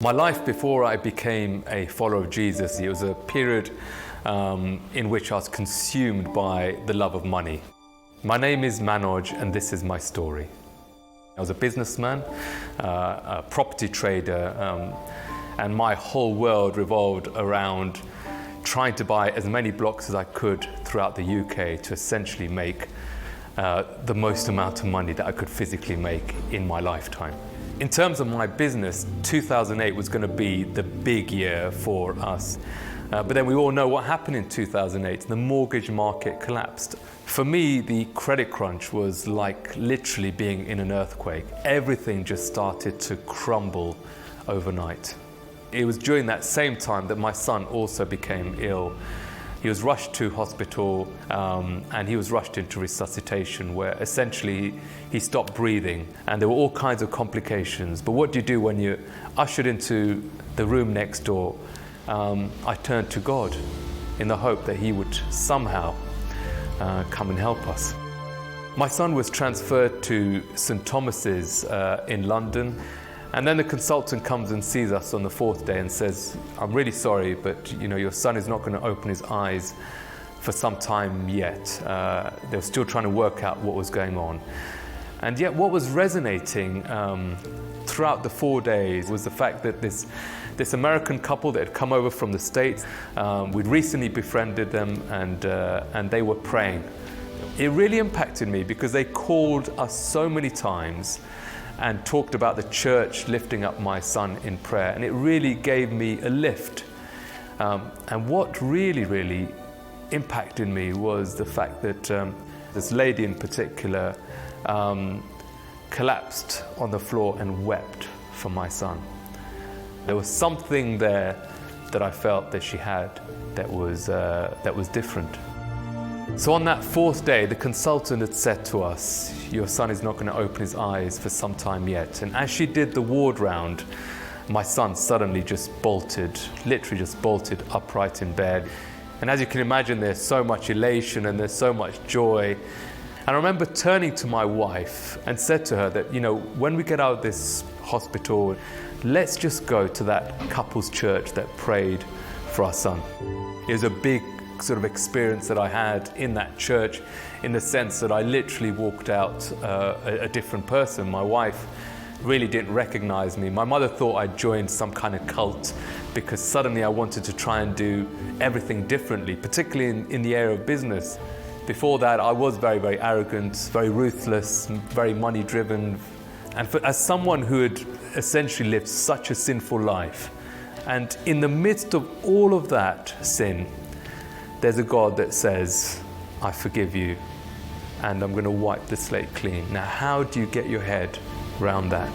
My life before I became a follower of Jesus, it was a period in which I was consumed by the love of money. My name is Manoj and this is my story. I was a businessman, a property trader, and my whole world revolved around trying to buy as many blocks as I could throughout the UK to essentially make the most amount of money that I could physically make in my lifetime. In terms of my business, 2008 was going to be the big year for us. But then we all know what happened in 2008. The mortgage market collapsed. For me, the credit crunch was like literally being in an earthquake. Everything just started to crumble overnight. It was during that same time that my son also became ill. He was rushed to hospital and he was rushed into resuscitation, where essentially he stopped breathing and there were all kinds of complications. But what do you do when you're ushered into the room next door? I turned to God in the hope that he would somehow come and help us. My son was transferred to St. Thomas's in London. And then the consultant comes and sees us on the fourth day and says, "I'm really sorry, but your son is not going to open his eyes for some time yet." They were still trying to work out what was going on. And yet what was resonating throughout the 4 days was the fact that this American couple that had come over from the States, we'd recently befriended them and they were praying. It really impacted me because they called us so many times and talked about the church lifting up my son in prayer, and it really gave me a lift. And what really impacted me was the fact that this lady in particular collapsed on the floor and wept for my son. There was something there that I felt that she had that was different. So on that fourth day, the consultant had said to us, "Your son is not going to open his eyes for some time yet." And as she did the ward round, my son suddenly just bolted, literally just bolted upright in bed. And as you can imagine, there's so much elation and there's so much joy. And I remember turning to my wife and said to her that, when we get out of this hospital, let's just go to that couple's church that prayed for our son. It was a big sort of experience that I had in that church, in the sense that I literally walked out a different person. My wife really didn't recognize me. My mother thought I'd joined some kind of cult because suddenly I wanted to try and do everything differently, particularly in the area of business. Before that, I was very arrogant, very ruthless, very money driven. And as someone who had essentially lived such a sinful life, and in the midst of all of that sin, there's a God that says, "I forgive you and I'm going to wipe the slate clean." Now, how do you get your head around that?